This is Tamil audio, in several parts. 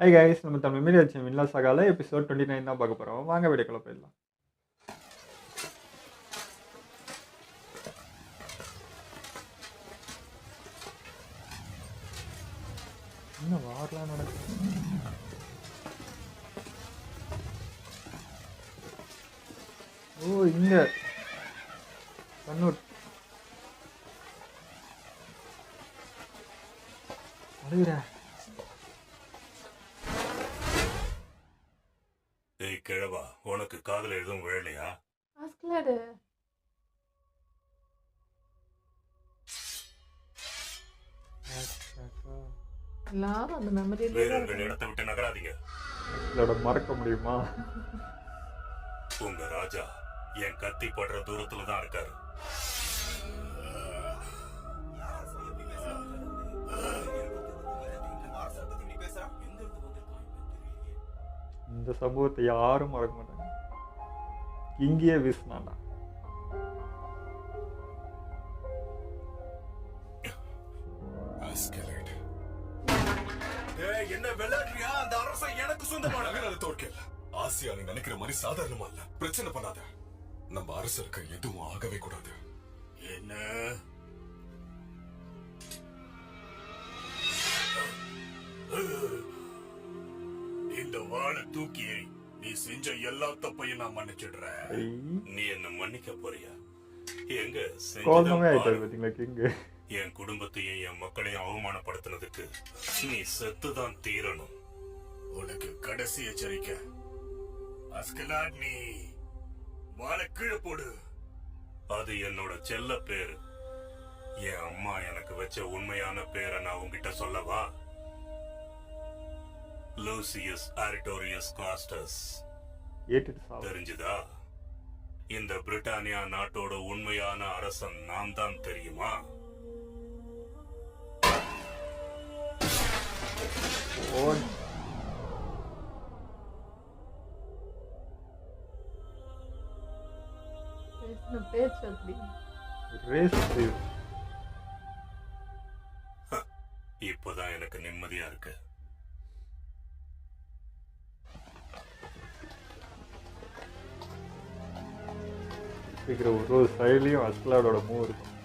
ஹாய் கைஸ், நம்ம தமிழ் மீடியா வச்ச வின்லா சகால எபிசோட் 29 தான் பார்க்க போகிறோம். வாங்க வீடியோக்குள்ள போயிடலாம். என்ன வாரலாம் நடக்குது? ஓ, இங்க கண்ணூர் அழுகுற. ஏய் கிழவா, உனக்கு காதுல எதுவும் விழலையா? ஆஸ்கலாடு எல்லாரும் அந்த மெமரியில வேறொரு இடத்தை விட்டு நகராதீங்க. இதோட மறக்க முடியுமா? உங்க ராஜா என் கத்தி படுற தூரத்துல தான் இருக்காரு. இந்த சம்பவத்தை யாரும் மறக்க மாட்டாங்க. இங்கேயே வீசினாண்டா. என்ன விளையாடுறியா? அந்த அரசை எனக்கு சொந்தமான தோற்கல். ஆசியா நீ நினைக்கிற மாதிரி சாதாரணமா இல்ல. பிரச்சனை பண்ணாத. நம்ம அரசருக்கு எதுவும் ஆகவே கூடாது. என்ன இந்த வாழை தூக்கி எறி. நீ செஞ்ச எல்லா தப்பையும் நான் மன்னிச்சிடுறேன். நீ என்ன மன்னிக்க போறியா? எங்க கோலமே ஆயிட்டாரு பாத்தீங்களா கிங். என் குடும்பத்தையும் என் மக்களையும் அவமானப்படுத்தினதுக்கு நீ செத்துதான் தீரணும். உனக்கு கடைசி எச்சரிக்கை. அஸ்கலாட், நீ வாழை கீழே போடு. அது என்னோட செல்ல பேரு. என் அம்மா எனக்கு வச்ச உண்மையான பேரை நான் உங்ககிட்ட சொல்லவா? Lucius Artorius Castus. தெரிஞ்சுதா? இந்த பிரிட்டானியா நாட்டோட உண்மையான அரசன் நான் தான், தெரியுமா? பேச்சு அப்படி இப்பதான் எனக்கு நிம்மதியா இருக்கு. ஒரு சைட்லயும் அஸ்கலாடோட மூவ் இருக்கும்.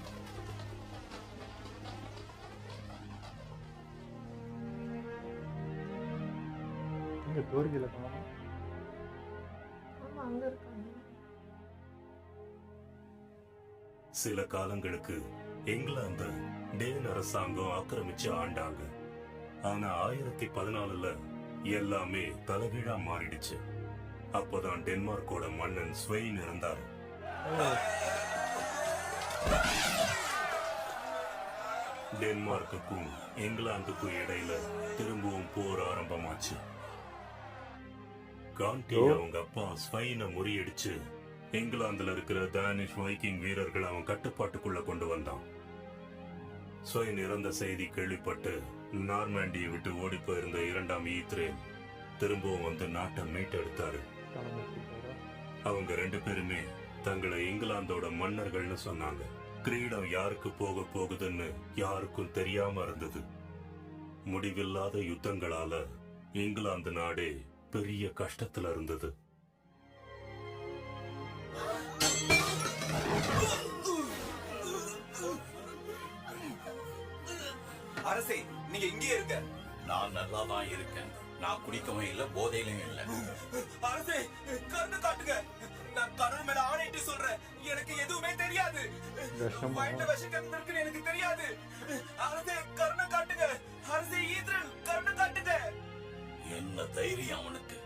இங்க தோர்கில காணோம். அங்க இருக்காங்க. சில காலங்களுக்கு இங்கிலாந்து டேன் அரசாங்கம் ஆக்கிரமிச்சு ஆண்டாங்க. ஆனா 1014ல எல்லாமே தலைகீழா மாறிடுச்சு. அப்பதான் டென்மார்க்கோட மன்னன் ஸ்வெயின் இருந்தார். டென்மார்க்குக்கும் இங்கிலாந்துக்கும் இடையில திரும்பவும் போர் ஆரம்பமாச்சு. காண்டி அவங்க அப்பா ஸ்வெயினை முறியடிச்சு இங்கிலாந்துல இருக்கிற தானிஷ் வைக்கிங் வீரர்கள் அவன் கட்டுப்பாட்டுக்குள்ள கொண்டு வந்தான். ஸ்வெயின் இறந்த செய்தி கேள்விப்பட்டு நார்மாண்டியை விட்டு ஓடி போயிருந்த 2ஆம் ஈத்ரேல் திரும்பவும் வந்து நாட்டை மீட்டெடுத்தாரு. அவங்க 2 பேருமே தங்களை இங்கிலாந்தோட மன்னர்கள்னு சொன்னாங்க. கிரீடம் யாருக்கு போக போகுதுன்னு யாருக்கும் தெரியாம இருந்தது. முடிவில்லாத யுத்தங்களால இங்கிலாந்து நாடே பெரிய கஷ்டத்துல இருந்தது. அரசே, நீங்க இங்கே இருக்க. நான் நல்லா தான் இருக்கேன். நான் குடிக்கவும் இல்ல, போதையிலும் இல்ல. அரசே, கண்ணு காட்டுங்க. நான் கடவுள் மேல ஆணையிட்டு சொல்றேன், எனக்கு எதுவுமே தெரியாது. வயிற்று விஷம் இருக்குன்னு எனக்கு தெரியாது. அரசே, கண்ணு காட்டுங்க. அரசே ஈத்ரல், கண்ணு காட்டுங்க. என்ன தைரியம் அவனுக்கு?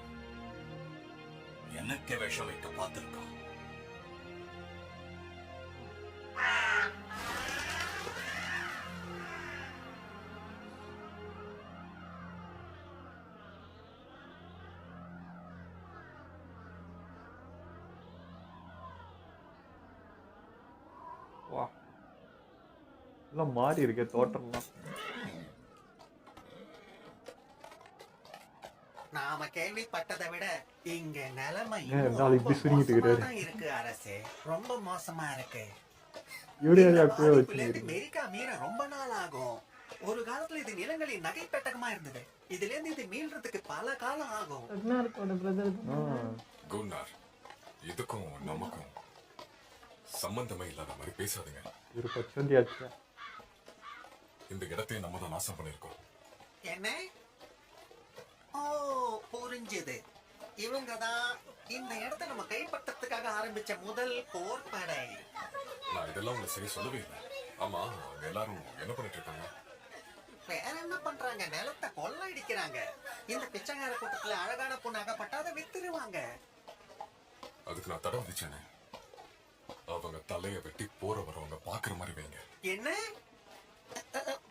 எனக்கு விஷம் வைக்க பார்த்திருக்கான். வா, எல்லாம் மாறி இருக்க தோற்றம்லாம். நாம கேள்விப்பட்டதை விட இங்க நிலைமை இருக்கு அரசே. ரொம்ப மோசமா இருக்கு. அமெரிக்கா மீற ரொம்ப நாள் ஆகும். ஒரு காலத்துல இது நிலங்களின் நகை பெட்டகமா இருந்தது. இதுல இருந்து இது மீள்றதுக்கு பல காலம் ஆகும். ரக்னாரோட பிரதர் குன்னார், இதுக்கும் நமக்கும் சம்பந்தமே இல்லாத மாதிரி பேசாதுங்க. இவர் பச்சந்தி ஆச்சு. இந்த இடத்தையும் நம்ம தான் நாசம் பண்ணிருக்கோம். என்ன? ஓ, புரிஞ்சது. இவங்க தான் இந்த இடத்தை நம்ம கைப்பற்றத்துக்காக ஆரம்பிச்ச முதல் போர்படை. நான் இதெல்லாம் உங்களுக்கு சரி சொல்லவே இல்லை. ஆமா, அங்க எல்லாரும் என்ன பண்ணிட்டு இருக்காங்க? வேற என்ன பண்றாங்க? நிலத்தை கொள்ளையடிக்கிறாங்க. இந்த பிச்சைக்கார கூட்டத்துல அழகான பொண்ணு அகப்பட்டா அதை வித்துருவாங்க. அதுக்கு நான் தடை விதிச்சேனே. அவங்க தலைய வெட்டி போற வரவங்க பாக்குற மாதிரி வைங்க. என்ன?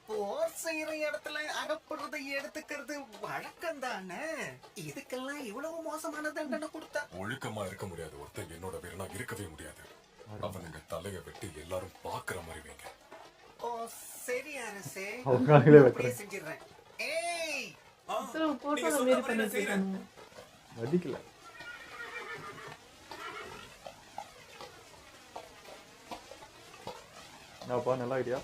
போர் செய்யற இடத்துல அகப்படுறதை எடுத்துக்கிறது வழக்கம் தானே. இதுக்கெல்லாம் இவ்வளவு மோசமான தண்டனை கொடுத்தா ஒழுக்கமா இருக்க முடியாது. ஒருத்தன் என்னோட வீரனா இருக்கவே முடியாது. அவனுங்க தலைய வெட்டி எல்லாரும் பாக்குற மாதிரி வைங்க. ஓ, சரி அரசே, அவங்களே அப்படியே வைக்கிறேன். செஞ்சிடுறேன். ஏய், போட்டோ மீறி பண்ணிட்டு இருக்காங்க. மதிக்கல. என்னப்பா நல்லா ஐடியா.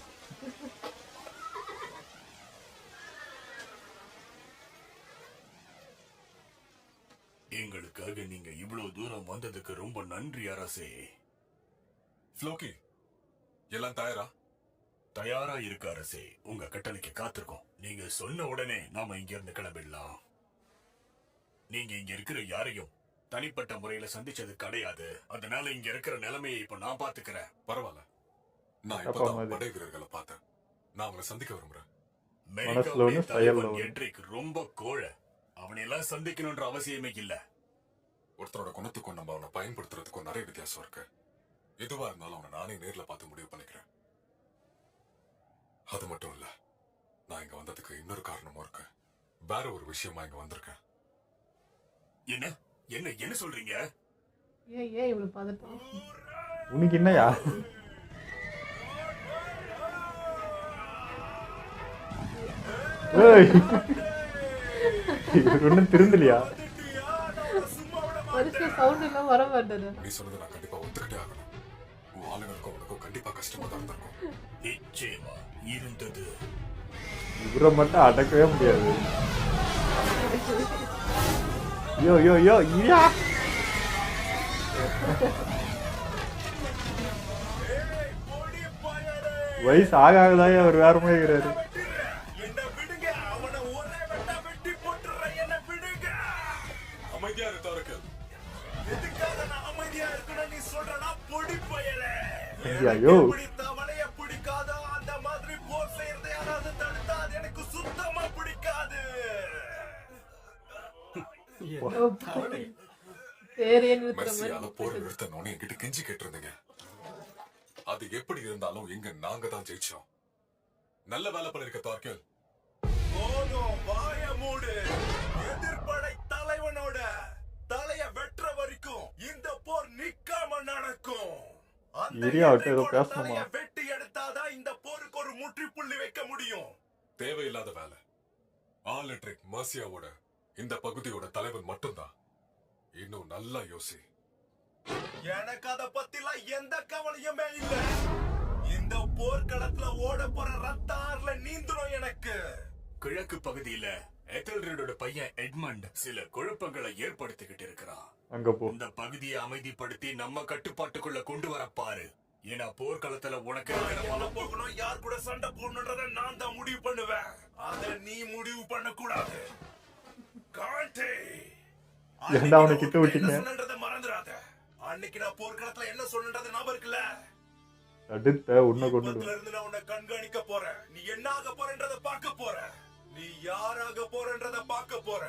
எங்களுக்காக நீங்க இவ்வளவு தூரம் வந்ததுக்கு ரொம்ப நன்றி அரசே. ஃப்ளோக்கி, எல்லாம் தயாரா? தயாரா இருக்கு அரசே. உங்க கட்டளைக்கு காத்திருக்கோம். நீங்க சொன்ன உடனே நாம இங்க இருந்து கிளம்பிடலாம். நீங்க இங்க இருக்கிற யாரையும் தனிப்பட்ட முறையில சந்திச்சது கிடையாது. அதனால இங்க இருக்கிற நிலைமையை இப்ப நான் பாத்துக்கிறேன். பரவாயில்ல, நான் அப்பா இப்பதான் மாதிரி. படை வீரர்களை பார்த்தேன். நான் அவங்களை சந்திக்க விரும்புறேன். மனசுல ஒண்ணு, செயல்ல ஒண்ணு. என்ட்ரிக்கு ரொம்ப கோழை. அவனையெல்லாம் சந்திக்கணும்ன்ற அவசியமே இல்ல. ஒருத்தரோட குணத்துக்கும் நம்ம அவனை பயன்படுத்துறதுக்கும் நிறைய வித்தியாசம் இருக்கு. எதுவா இருந்தாலும் அவனை நானே நேர்ல பார்த்து முடிவு பண்ணிக்கிறேன். அது மட்டும் இல்ல, நான் இங்க வந்ததுக்கு இன்னொரு காரணமும் இருக்கு. வேற ஒரு விஷயமா இங்க வந்திருக்கேன். என்ன என்ன என்ன சொல்றீங்க? ஏன் இவ்வளவு பதட்டம்? உனக்கு என்னையா? ஏய், இவர் ஒன்றும் திருந்தலையா? வருஷ சவுண்ட் எல்லாம் வர மாட்டாரு. நீ சொன்னதை நான் கண்டிப்பா ஒத்துக்கிட்டே ஆகணும். உன் ஆளுங்களுக்கும் உனக்கும் கண்டிப்பா கஷ்டமா தான் இருந்திருக்கும். நிச்சயமா இருந்தது. இவரை மட்டும் அடக்கவே முடியாது. யோ யோ யோ ஐயா, வயசு ஆக ஆகதாயே அவர் வேற மாதிரி இருக்கிறாரு. அமைதியா இருக்காரு. ஐயோ, பேரே நிறுத்துற மெர்சியால போர் மாதிரி. நிறுத்தணும்னு என்கிட்ட கெஞ்சி கேட்டிருந்தீங்க. அது எப்படி இருந்தாலும் இங்க நாங்க தான் ஜெயிச்சோம். நல்ல வேலை பண்ணிருக்க தார்கேல். போதும், வாய மூடு. எதிர்ப்படை தலைவனோட தலைய வெற்ற வரைக்கும் இந்த போர் நிக்காம நடக்கும். அந்த இரியா விட்டு ஏதோ எதிரியோட பேசணுமா? தலைய வெட்டி எடுத்தாதான் இந்த போருக்கு ஒரு முற்றுப்புள்ளி வைக்க முடியும். தேவையில்லாத வேலை. ஆலட்ரிக் மர்சியாவோட இந்த பகுதியோட தலைவன் மட்டும்தான். இன்னும் நல்லா யோசி. எனக்கு அத பத்திலாம் எந்த கவலையுமே இல்ல. இந்த போர்க்களத்துல ஓட போற ரத்த ஆறுல நீந்தணும் எனக்கு. கிழக்கு பகுதியில எத்தல்ரிடோட பையன் எட்மண்ட் சில குழப்பங்களை ஏற்படுத்திக்கிட்டு இருக்கிறான். அங்க போ. இந்த பகுதியை அமைதிப்படுத்தி நம்ம கட்டுப்பாட்டுக்குள்ள கொண்டு வர பாரு. ஏன்னா போர்க்களத்துல உனக்கு எங்க போகணும், யார் கூட சண்டை போடணுன்றத நான் தான் முடிவு பண்ணுவேன். அத நீ முடிவு பண்ண கூடாது. காண்டே, ஏன்டா அவனை கிட்ட விட்டீங்க? என்ன சொன்னன்றத மறந்துடாத. அன்னைக்கு நான் போர்க்களத்துல என்ன சொன்னன்றது ஞாபகம் இருக்குல்ல? அடுத்த உன்னை கொண்டு இப்பத்துல இருந்து நான் உன்னை கண்காணிக்க போறேன். நீ என்ன ஆக போறன்றத பார்க்க போற. நீ யாராக போறன்றத பார்க்க போற.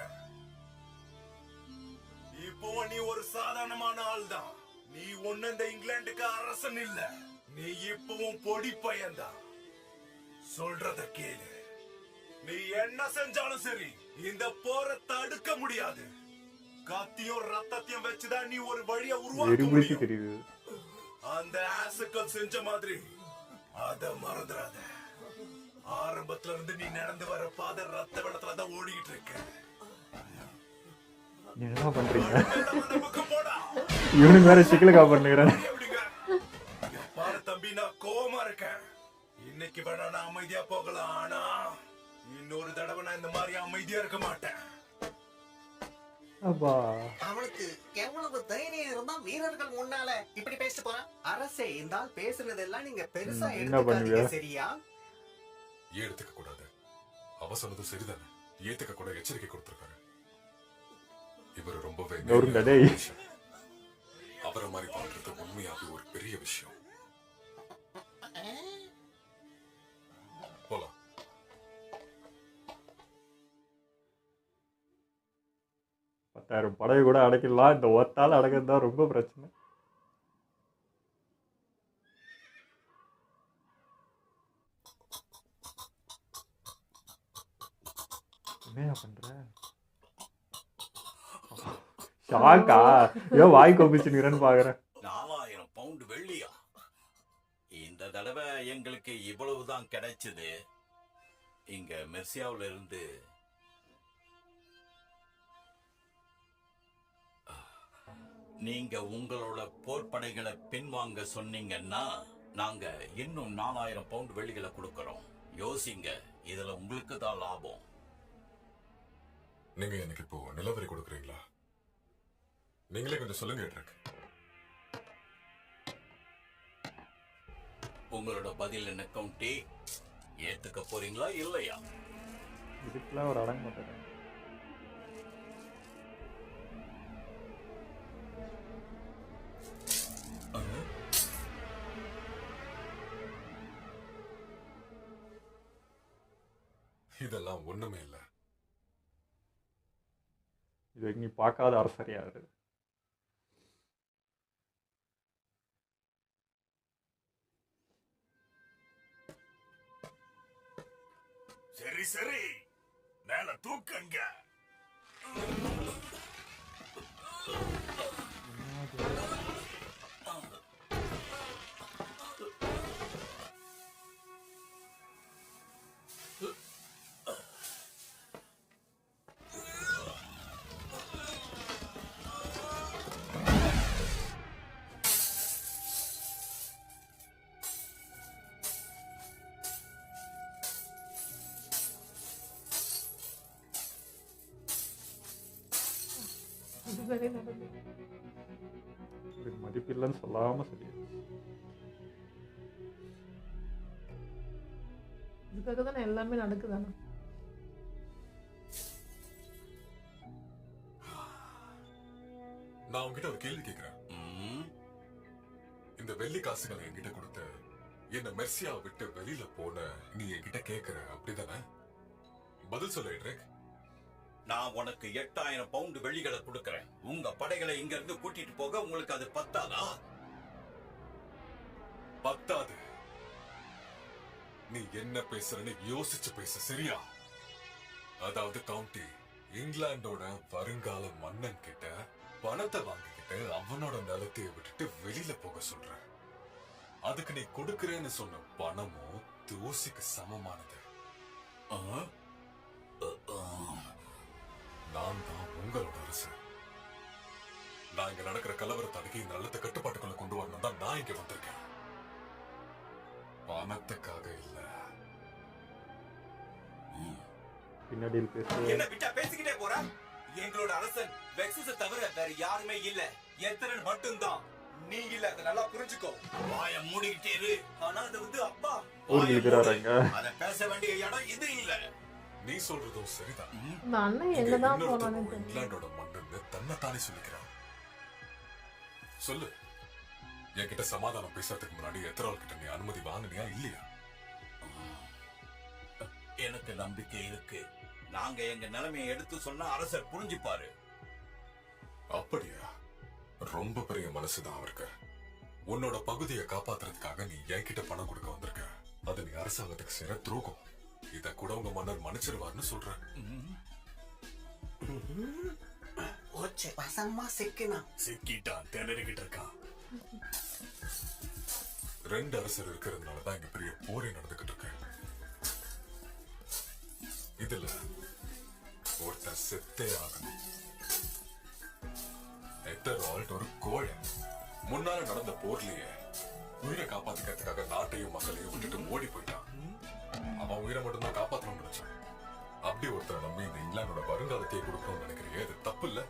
இப்போ நீ ஒரு சாதாரணமான ஆள் தான். நீ ஒண்ணு இந்த இங்கிலாந்துக்கு அரசன் இல்ல. நீ இப்பவும் பொடி பையன்தான். சொல்றத கேளு. நீ என்ன செஞ்சாலும் சரி, இந்த போரை தடுக்க முடியாது. கத்தியும் ரத்தத்தையும் வச்சுதான் நீ ஒரு வழியை உருவாக்க எரிபிடிச்சு முடியும். தெரியுது. அந்த ஆசுக்கள் செஞ்ச மாதிரி அத மறந்துடாத. ஆரம்பத்துல இருந்து நீ நடந்து வர பாதை ரத்த வெள்ளத்துல தான் ஓடிக்கிட்டு இருக்க. நீ என்ன பண்றீங்க? அந்த பக்கம் போடா. இவனுக்கு வேற சிக்கலுக்கா பண்ணுகிறேன். எப்படிங்க? பாரு தம்பி, நான் கோவமா இருக்கேன். இன்னைக்கு வேணா நான் அமைதியா போகலாம், ஆனா இன்னொரு தடவை நான் இந்த மாதிரி அமைதியா இருக்க மாட்டேன். அப்பா அவனுக்கு எவ்வளவு தைரியம் இருந்தா வீரர்கள் முன்னால இப்படி பேசிட்டு போறான். அரசே, இந்த ஆள் பேசுனதெல்லாம் நீங்க பெருசா என்ன எடுத்துக்காதீங்க, பண்ணுவ? சரியா? எடுத்துக்க கூடாது. அவ சொன்னது சரிதானே. ஏத்துக்க கூட எச்சரிக்கை கொடுத்திருக்காரு. இவர் ரொம்பவே கவுருங்க டேய். மனுஷன். அவரை மாதிரி வாழ்றது உண்மையாவே ஒரு பெரிய விஷயம். போலாம். பத்தாயிரம் படையை கூட அடைக்கலாம், இந்த ஒத்தால் அடக்கிறது தான் ரொம்ப பிரச்சனை. என்னையா பண்ற? ஷாக்கா? ஏன் வாய் கொப்பிச்சுக்கிறேன்னு பாக்குறேன். 4000 பவுண்ட் வெள்ளியா? இந்த தடவை எங்களுக்கு இவ்வளவுதான் கிடைச்சது. இங்க மெர்சியாவுல இருந்து நீங்க உங்களோட போர்ப்படைகளை பின்வாங்க சொன்னீங்கன்னா நாங்க இன்னும் 4000 பவுண்ட் வெள்ளிகளை கொடுக்கறோம். யோசிங்க, இதுல உங்களுக்கு தான் லாபம். நீங்க எனக்கு இப்போ நிலவரி கொடுக்குறீங்களா? நீங்களே கொஞ்சம் சொல்லுங்க எட்ரிக். உங்களோட பதில் என்ன கவுண்டி? ஏத்துக்க போறீங்களா இல்லையா? இதுக்கெல்லாம் ஒரு அடங்க மாட்டேன். இதெல்லாம் ஒண்ணுமே இல்ல. இது நீ பார்க்காத அரசரியாரு. சரி சரி, மேல தூக்குங்க. இதுவரை நடந்தது. இதுக்கு மதிப்பு இல்லைன்னு சொல்லாம சொல்லி. இதுக்காக தானே எல்லாமே நடக்குதானே. நான் உங்ககிட்ட ஒரு கேள்வி கேட்கிறேன். ம், இந்த வெள்ளி காசுகளை என்கிட்ட கொடுத்து என்ன மெர்சியா விட்டு வெளியில போன நீ என்கிட்ட கேக்குற, அப்படிதானே? பதில் சொல்ல எட்ரிக். நான் உனக்கு 8000 பவுண்ட் வெள்ளிகளை கொடுக்கறேன். உங்க படைகளை இங்க இருந்து கூட்டிட்டு போக உங்களுக்கு அது பத்தாதா? பத்தாது. நீ என்ன பேசுறன்னு யோசிச்சு பேச, சரியா? அதாவது கவுண்டி, இங்கிலாந்தோட வருங்கால மன்னன் கிட்ட பணத்தை வாங்கிக்கிட்டு அவனோட நிலத்தைய விட்டுட்டு வெளியில போக சொல்ற. அதுக்கு நீ கொடுக்கறேன்னு சொன்ன பணமும் தூசிக்கு சமமானது. ஆ? நான் தான் உங்களோட அரசு. நான் இங்க நடக்கிற கலவரத்தை அடக்கி இந்த நிலத்தை கட்டுப்பாட்டுக்குள்ள கொண்டு வரணும் தான் நான் இங்க வந்திருக்கேன். பணத்துக்காக இல்ல. பின்னாடி பேசு. என்ன விட்டா பேசிக்கிட்டே போற? எங்களோட அரசன் வெக்ஸஸ தவிர வேற யாருமே இல்ல. எத்தரன் மட்டும்தான். நீ இல்ல, அதை நல்லா புரிஞ்சுக்கோ. வாய மூடிக்கிட்டே இரு. ஆனா அது வந்து அப்பா ஊருக்கு இருக்கிறாருங்க. அத பேச வேண்டிய இடம் இது இல்ல. நீ சொல்றதும் சரிதான். இந்த அண்ணன் இங்க எங்கதான் இன்னொருத்தன் போனான்னு தெரியல. இங்கிலாந்தோட மன்னன்னு தன்னைத்தானே சொல்லிக்கிறான். சொல்லு, என்கிட்ட சமாதானம் பேசுறதுக்கு முன்னாடி எத்தரால் கிட்ட நீ அனுமதி வாங்கினியா இல்லையா? எனக்கு நம்பிக்கை இருக்கு. நாங்க எங்க நிலைமையை எடுத்து சொன்னா அரசர் புரிஞ்சுப்பாரு. அப்படியா? ரொம்ப பெரிய மனசுதான் அவருக்கு. உன்னோட பகுதியை காப்பாத்துறதுக்காக நீ என்கிட்ட பணம் கொடுக்க வந்திருக்க. அது நீ அரசாங்கத்துக்கு செய்யற துரோகம். இத கூட உங்க மன்னர் மன்னிச்சிருவார்னு சொல்ற. ஓச்சே, வசமா சிக்கினான். சிக்கிட்டான், திணறிக்கிட்டு இருக்கான். 2 அரசர் இருக்கிறதுனாலதான் இங்க பெரிய போரே நடந்துகிட்டு இருக்கு. இதுல ஒருத்தன் செத்தே ஆகணும். எத்தரால்ட் ஒரு கோழை. முன்னால நடந்த போர்லயே உயிரை காப்பாத்திக்கிறதுக்காக நாட்டையும் மக்களையும் விட்டுட்டு ஓடி போயிட்டான். வருங்காலத்தையே கொடுக்கணும்னு நினைக்கிறீங்க, அது தப்பு இல்ல?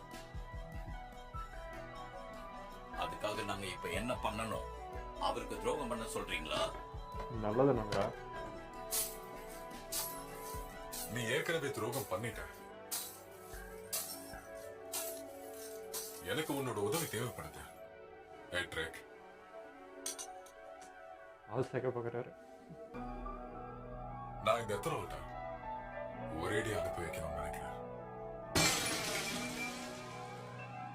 அதுக்காக நாங்க இப்ப என்ன பண்ணணும்? அவருக்கு துரோகம் பண்ண சொல்றீங்களா? நல்லது நண்பா. நீ ஏற்கனவே துரோகம் பண்ணிட்ட. எனக்கு உன்னோட உதவி தேவைப்படுது. ட்ரேக், ஆள் சேர்க்க பார்க்குறாரு. நான் இந்த எத்தனை ஒரேடியா அனுப்பி வைக்கணும்னு நினைக்கிறேன்.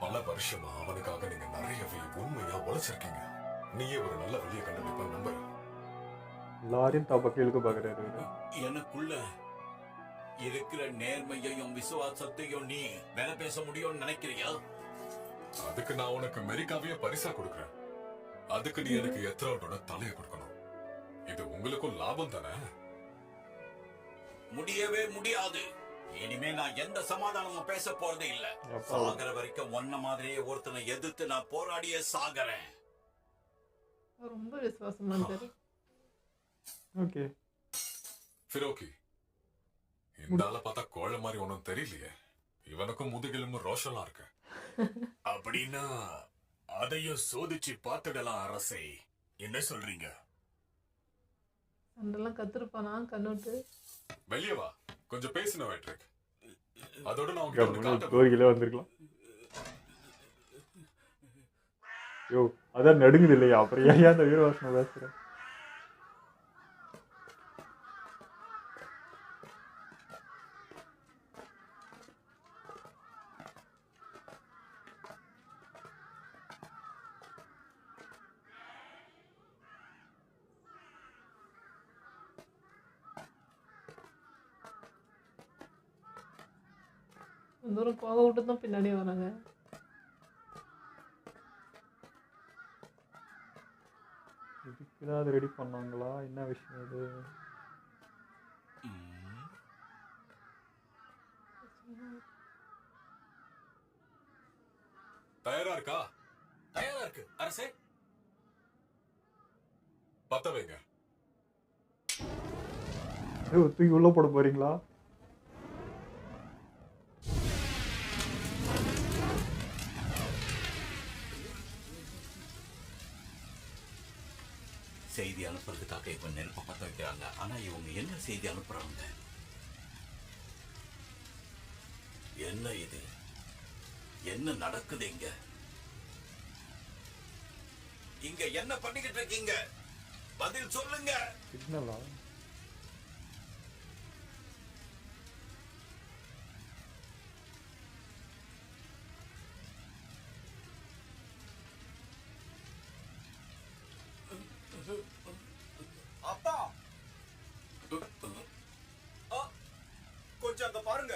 பல வருஷமா அவனுக்காக நீங்க நிறையவே உண்மையா உழைச்சிருக்கீங்க. நீயே ஒரு நல்ல வழியை கண்டுபிடிப்பா நம்புறேன். எல்லாரையும் தப்பக்க இழுக்க பார்க்குறாரு. எனக்குள்ள இருக்கிற நேர்மையையும் விசுவாசத்தையும் நீ வேலை பேச முடியும்னு நினைக்கிறியா? அதுக்கு நான் உனக்கு அமெரிக்காவையே பரிசா கொடுக்கறேன். அதுக்கு நீ எனக்கு எத்தனோட தலையை கொடுக்கணும். இது உங்களுக்கும் லாபம் தானே? முடியவே முடியாது. இனிமே நான் எந்த சமாதானமும் பேச போறதே இல்ல. சாகர வரைக்கும் ஒன்ன மாதிரியே ஒருத்தனை எதிர்த்து நான் போராடியே சாகறேன். ரொம்ப விசுவாசமா இருக்காரு. ஓகே ஃபிரோக்கி, இந்த ஆளை பார்த்தா கோழை மாதிரி ஒன்னும் தெரியலையே. இவனுக்கும் முதுகெலும்பு ரோஷம்லாம் இருக்கு. அப்படின்னா அதையும் சோதிச்சு பார்த்துடலாம் அரசே. என்ன சொல்றீங்க? சண்டெல்லாம் கத்துருப்பானா கண்ணுட்டு. வெளியே வா, கொஞ்சம் பேசணும் ட்ரேக். அதோட நான் உங்ககிட்ட ஒண்ணு காட்ட கோரிக்கையில வந்திருக்கலாம். யோ அதான் நடுங்குது இல்லையா? அப்புறம் ஏன் அந்த வீரவாசனை பேசுறேன்? தூரம் போக விட்டு தான் பின்னாடி வராங்க. இதுக்கு ஏதாவது ரெடி பண்ணாங்களா? என்ன விஷயம் அது? தயாரா இருக்கா? தயாரா இருக்கு அரசே. பத்த வைங்க. தூக்கி உள்ள போட போறீங்களா? செய்தி அனுப்புறதுக்காக இப்ப நெருப்ப பத்த வைக்கிறாங்க. ஆனா இவங்க என்ன செய்தி அனுப்புறாங்க? என்ன இது? என்ன நடக்குது இங்க? இங்க என்ன பண்ணிக்கிட்டு இருக்கீங்க? பதில் சொல்லுங்க. சிக்னலா? அப்பா கொஞ்சம் அங்க பாருங்க.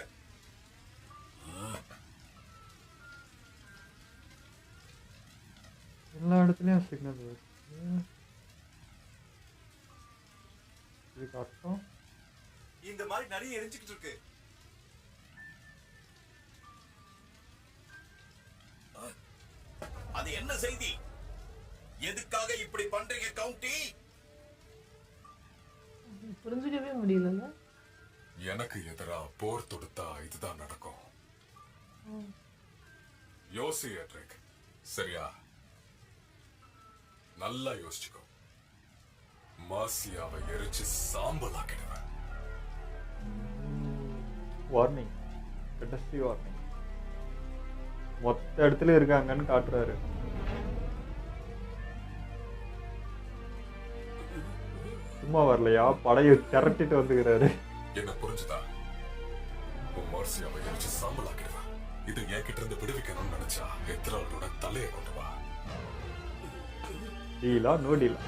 எல்லா இடத்துலயும் சிக்னல் வருது. இதுக்கு அர்த்தம் இந்த மாதிரி நிறைய எரிஞ்சுக்கிட்டு இருக்கு. அது என்ன செய்தி? எதுக்காக இப்படி பண்றீங்க கவுண்டி? புரிஞ்சுக்கவே முடியல. எனக்கு எதிரா போர் தொடுத்தா இதுதான் நடக்கும். யோசி ட்ரேக், சரியா? நல்லா யோசிச்சுக்கோ. மாசியாவை எரிச்சு சாம்பல் ஆக்கிடுவேன். வார்னிங், கடைசி வார்னிங். மொத்த இடத்துல இருக்காங்கன்னு காட்டுறாரு. சும்மா வரலையா? படையை திரட்டிட்டு வந்துக்கிறாரு. என்ன புரிஞ்சுதா? உன் மாசியாவை எரிச்சு சாம்பல் ஆக்கிடுவேன். இது என்கிட்ட இருந்து விடுவிக்கணும்னு நினைச்சா எத்திராளோட தலையை கொண்டு வா. டீலா நோ டீலா?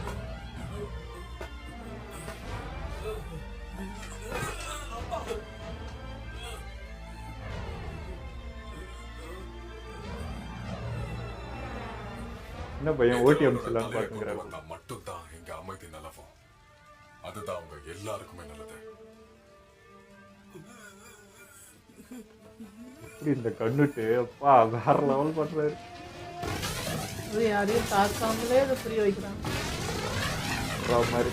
என்ன பையன் ஓட்டி அமிச்சிடலான்னு பாத்துக்கிறாரு. மட்டும் தான் எங்க அமைதி நிலவும். அதுதான் அவங்க எல்லாருக்குமே நல்லது. எப்படி இந்த கண்ணுட்டு அப்பா வேற லெவல் பண்றாரு. அது யாரையும் தாக்காமலே அதை புரிய வைக்கிறாங்க மாதிரி.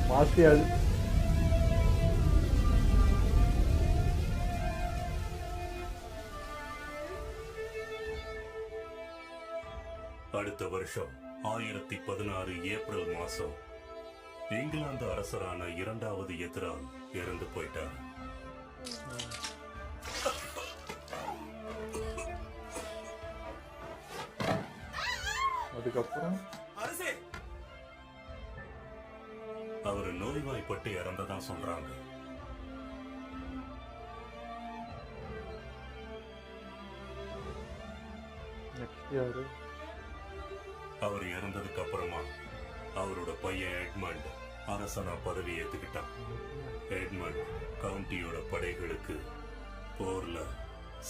மாசி அது அடுத்த வருஷம் 1016 ஏப்ரல் மாசம் இங்கிலாந்து அரசரான இரண்டாவது எதிரால் இறந்து போயிட்டார். அதுக்கப்புறம் அரசே, அவர் நோய்வாய்ப்பட்டு இறந்ததா சொல்றாங்க. நெக்ஸ்ட் யாரு? அவர் இறந்ததுக்கு அப்புறமா அவரோட பையன் எட்மண்ட் அரசனா பதவி ஏத்துக்கிட்டான். எட்மண்ட் கவுண்டியோட படைகளுக்கு போர்ல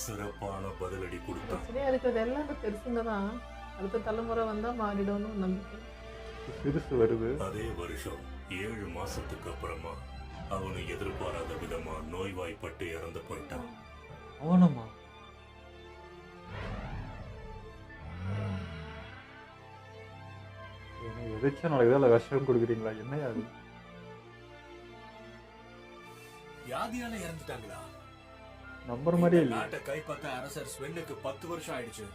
சிறப்பான பதிலடி கொடுத்தான். பிரச்சனையா இருக்கிறது எல்லாம் இந்த பெருசுங்க தான். அடுத்த தலைமுறை வந்தா மாறிடும்னு ஒரு நம்பிக்கை. சிறுசு வருது. அதே வருஷம் 7 மாசத்துக்கு அப்புறமா அவனு எதிர்பாராத விதமா நோய்வாய்ப்பட்டு இறந்து போயிட்டான். அவனமா? எதாச்சும் நடக்குதா இல்லை விஷம் கொடுக்குறீங்களா? என்ன அது? வியாதியால இறந்துட்டாங்களா? நம்புற மாதிரியே இந்த இல்லை. நாட்டை கைப்பற்ற அரசர் ஸ்வென்னுக்கு 10 வருஷம் ஆயிடுச்சு.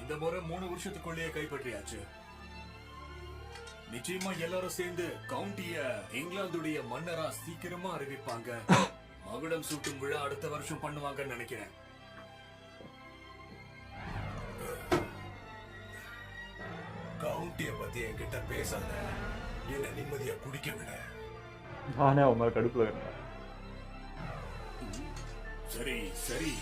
இந்த முறை 3 வருஷத்துக்குள்ளேயே கைப்பற்றியாச்சு. நிச்சயமா எல்லாரும் சேர்ந்து கவுண்டிய இங்கிலாந்துடைய மன்னரா சீக்கிரமா அறிவிப்பாங்க. மகுடம் சூட்டும் விழா அடுத்த வருஷம் பண்ணுவாங்கன்னு நினைக்கிறேன். கவுண்டிய பத்தி என்கிட்ட பேசாத, என்ன நிம்மதியா குடிக்க விட. நானே அவன் மேலே கடுப்பில் இருக்கேன். சரி சரி.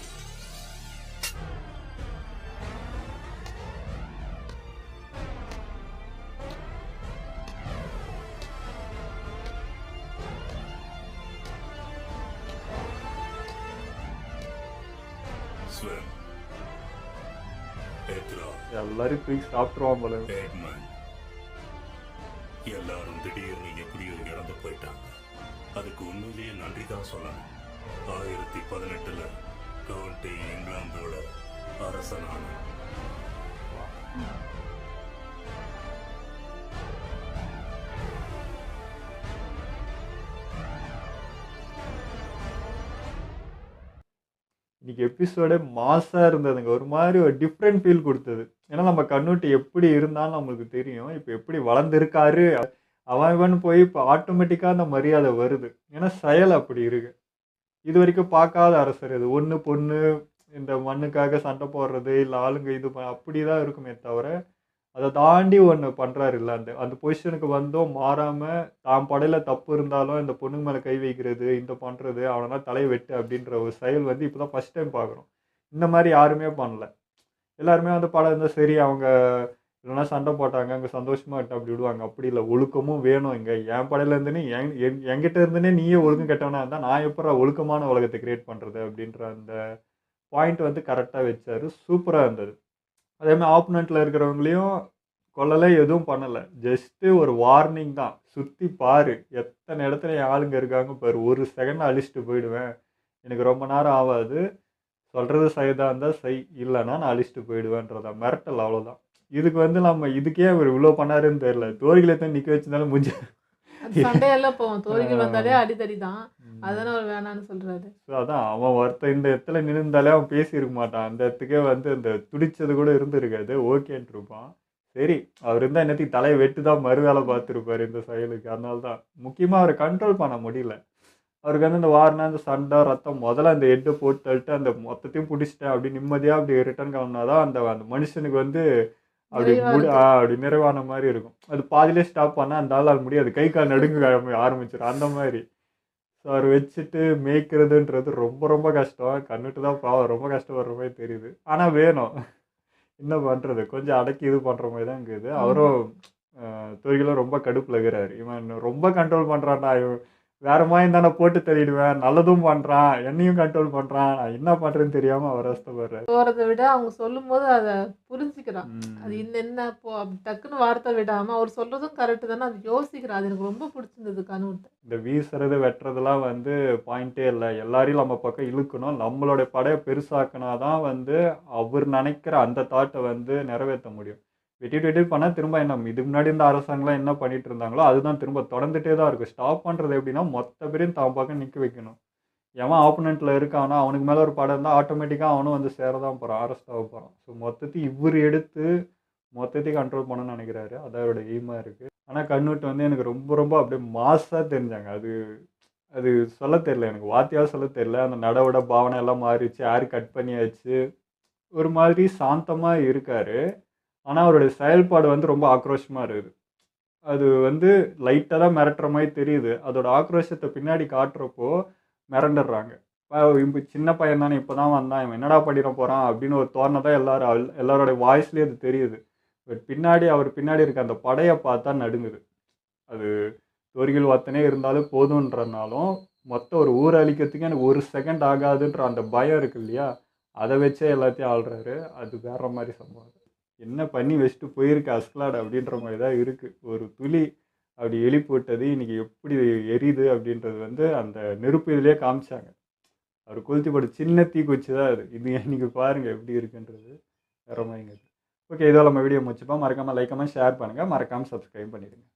ஸ்வென், எத்ரா, எல்லாரும் தூக்கி சாப்பிட்டுருவான் போல. எட்மண்ட் எல்லாரும் திடீர்னு எப்படியோ இறந்து போயிட்டாங்க. அதுக்கு உண்மையிலேயே நன்றி தான் சொல்லணும். 1018 கவுண்டி இங்கிலாந்தோட அரசனான. இன்னைக்கு எபிசோடே மாசா இருந்ததுங்க. ஒரு மாதிரி ஒரு டிஃப்ரெண்ட் ஃபீல் கொடுத்தது. ஏன்னா நம்ம கண்ணுட்டி எப்படி இருந்தாலும் நம்மளுக்கு தெரியும். இப்போ எப்படி வளர்ந்துருக்காரு அவன் இவன் போய் இப்போ ஆட்டோமேட்டிக்காக அந்த மரியாதை வருது. ஏன்னா செயல் அப்படி இருக்கு. இது வரைக்கும் பார்க்காத அரசர் இது. ஒன்று பொண்ணு இந்த மண்ணுக்காக சண்டை போடுறது இல்லை ஆளுங்க இது அப்படி தான் இருக்குமே தவிர அதை தாண்டி ஒன்று பண்ணுறாரு இல்லை. அந்த அந்த பொசிஷனுக்கு வந்தோம் மாறாமல் தான் படையில் தப்பு இருந்தாலும் இந்த பொண்ணுங்க மேலே கை வைக்கிறது இந்த பண்ணுறது அவனா தலையை வெட்டு அப்படின்ற ஒரு செயல் வந்து இப்போ தான் ஃபஸ்ட் டைம் பார்க்குறோம். இந்த மாதிரி யாருமே பண்ணல. எல்லாருமே வந்து படம் இருந்தால் சரி அவங்க இல்லைன்னா சண்டை போட்டாங்க அங்கே சந்தோஷமாக இருக்கு அப்படி விடுவாங்க. அப்படி இல்லை, ஒழுக்கமும் வேணும். இங்கே என் படையில இருந்துன்னு என்கிட்ட இருந்துனே நீயே ஒழுக்கம் கெட்டவனா இருந்தால் நான் எப்போ ஒழுக்கமான உலகத்தை கிரியேட் பண்ணுறது அப்படின்ற அந்த பாயிண்ட் வந்து கரெக்டாக வச்சாரு. சூப்பராக இருந்தது. அதேமாதிரி ஆப்போனண்ட்டில் இருக்கிறவங்களையும் கொல்லலை, எதுவும் பண்ணலை. ஜஸ்ட்டு ஒரு வார்னிங் தான். சுற்றி பாரு எத்தனை இடத்துல என் ஆளுங்க இருக்காங்க பாரு, ஒரு செகண்ட் அழிச்சிட்டு போயிடுவேன், எனக்கு ரொம்ப நேரம் ஆகாது, சொல்கிறது சைதாக இருந்தால் இல்லைன்னா நான் அழிச்சிட்டு போயிடுவேன்றதான் மிரட்டல். அவ்வளோதான். இதுக்கு வந்து நம்ம இதுக்கே அவர் இவ்வளோ பண்ணாருன்னு தெரியல. தோரிகளை தான் நிற்க வச்சிருந்தாலும் முடிஞ்ச அது சண்டையெல்லாம் போவோம். தோழிகள் வந்தாலே அடித்தடி தான். அதனால அவர் வேணான்னு சொல்றாரு. ஸோ அதான் அவன் ஒருத்தன் இந்த இடத்துல நின்றுந்தாலே அவன் பேசியிருக்க மாட்டான். அந்த இடத்துக்கே வந்து இந்த துடிச்சது கூட இருந்திருக்காது. ஓகேன்ட்டு இருப்பான். சரி அவர் இருந்தால் என்னத்துக்கு தலையை வெட்டு தான் மறு வேலை பார்த்துருப்பாரு இந்த செயலுக்கு. அதனால தான் முக்கியமாக அவரை கண்ட்ரோல் பண்ண முடியல. அவருக்கு வந்து இந்த வாரினா இந்த சண்டை ரத்தம் முதல்ல அந்த ஹெட்டை போட்டு தள்ளிட்டு அந்த மொத்தத்தையும் பிடிச்சிட்டேன் அப்படி நிம்மதியாக அப்படி ரிட்டர்ன் கிளம்புனாதான் அந்த அந்த மனுஷனுக்கு வந்து அப்படி அப்படி நிறைவான மாதிரி இருக்கும். அது பாதிலே ஸ்டாப் பண்ணால் அந்த ஆள் முடியாது, கை கால் நடுங்க ஆரம்பிச்சிடும் அந்த மாதிரி. ஸோ அவர் வச்சுட்டு மேய்க்கிறதுன்றது ரொம்ப ரொம்ப கஷ்டம். கண்ணுட்டு தான் பாவம் ரொம்ப கஷ்டப்படுற மாதிரி தெரியுது. ஆனால் வேணும், என்ன பண்ணுறது, கொஞ்சம் அடக்கி இது பண்ணுற மாதிரி தான் இருக்குது. அவரும் தொழிலும் ரொம்ப கடுப்பில் இருக்கிறாரு. இவன் ரொம்ப கண்ட்ரோல் பண்ணுறான்டா, இவன் வேற மாதிரி தானே போட்டு தள்ளிடுவேன், நல்லதும் பண்ணுறான் என்னையும் கண்ட்ரோல் பண்ணுறான், நான் என்ன பண்ணுறேன்னு தெரியாமல் அவர் அவஸ்தைப்படுறாரு. போகிறத விட அவங்க சொல்லும் போது அதை புரிஞ்சுக்கிறான். அது என்ன இப்போ அப்படி டக்குன்னு வார்த்தை விடாமல் அவர் சொல்கிறதும் கரெக்டு தானே, அது யோசிக்கிறான். அது எனக்கு ரொம்ப பிடிச்சிருந்தது கனவுட்ட. இந்த வீசுறது வெட்டுறதுலாம் வந்து பாயிண்டே இல்லை. எல்லாரையும் நம்ம பக்கம் இழுக்கணும். நம்மளோட படையை பெருசாக்கினா தான் வந்து அவர் நினைக்கிற அந்த தாட்டை வந்து நிறைவேற்ற முடியும். வெட்டிட்டு பண்ணால் திரும்ப என்ன இதுக்கு முன்னாடி இந்த அரசாங்கம்லாம் என்ன பண்ணிட்டு இருந்தாங்களோ அதுதான் திரும்ப தொடர்ந்துட்டே தான் இருக்கும். ஸ்டாப் பண்ணுறது எப்படின்னா மொத்த பேரையும் தான் பக்கம் நிற்க வைக்கணும். எவன் ஆப்போனண்ட்டில் இருக்கானோ அவனுக்கு மேலே ஒரு படம் இருந்தால் ஆட்டோமேட்டிக்காக அவனும் வந்து சேரதான் போகிறான், அரெஸ்ட் ஆக போகிறான். ஸோ மொத்தத்தையும் இவர் எடுத்து மொத்தத்தையும் கண்ட்ரோல் பண்ணணும்னு நினைக்கிறாரு. அதான் அவரோட எய்மாக இருக்குது. ஆனால் கண்ணுட்டு வந்து எனக்கு ரொம்ப ரொம்ப அப்படியே மாஸாக தெரிஞ்சாங்க. அது அது சொல்ல தெரியல, எனக்கு வார்த்தையாக சொல்ல தெரியல. அந்த நடவோட பாவனை எல்லாம் மாறிடுச்சு, ஹேர் கட் பண்ணியாச்சு, ஒரு மாதிரி சாந்தமாக இருக்கார். ஆனால் அவருடைய செயல்பாடு வந்து ரொம்ப ஆக்ரோஷமாக இருக்குது. அது வந்து லைட்டாக தான் மிரட்டுற மாதிரி தெரியுது. அதோட ஆக்ரோஷத்தை பின்னாடி காட்டுறப்போ மிரண்டுடுறாங்க. இப்போ சின்ன பையன் தானே, இப்போ தான் வந்தான், இவன் என்னடா பண்ணிட போகிறான் அப்படின்னு ஒரு தோரணை தான் எல்லாரோட வாய்ஸ்லேயே அது தெரியுது. பட் பின்னாடி அவர் பின்னாடி இருக்க அந்த படையை பார்த்தா நடுங்குது. அது தொரிகள் ஒத்தனே இருந்தாலும் போதுன்றனாலும் மொத்த ஒரு ஊர் அழிக்கிறதுக்கு எனக்கு 1 செகண்ட் ஆகாதுன்ற அந்த பயம் இருக்கு இல்லையா, அதை வச்சே எல்லாத்தையும் ஆள்றாரு. அது வேற மாதிரி சம்பவம். என்ன பண்ணி வச்சுட்டு போயிருக்கு அஸ்கலாட் அப்படின்ற மாதிரி தான் இருக்குது. ஒரு துளி அப்படி எழுப்பி விட்டது இன்னைக்கு எப்படி எரியுது அப்படின்றது வந்து அந்த நெருப்பு இதுலேயே காமிச்சாங்க. அவர் கொளுத்தி போட்டு சின்ன தீக்குச்சி தான் அது. இது இன்னைக்கு பாருங்கள் எப்படி இருக்குன்றது வேற மாதிரிங்க. ஓகே, இதோ நம்ம வீடியோ முடிச்சுப்போம். மறக்காமல் லைக் கமெண்ட் ஷேர் பண்ணுங்கள். மறக்காமல் சப்ஸ்கிரைப் பண்ணிடுங்க.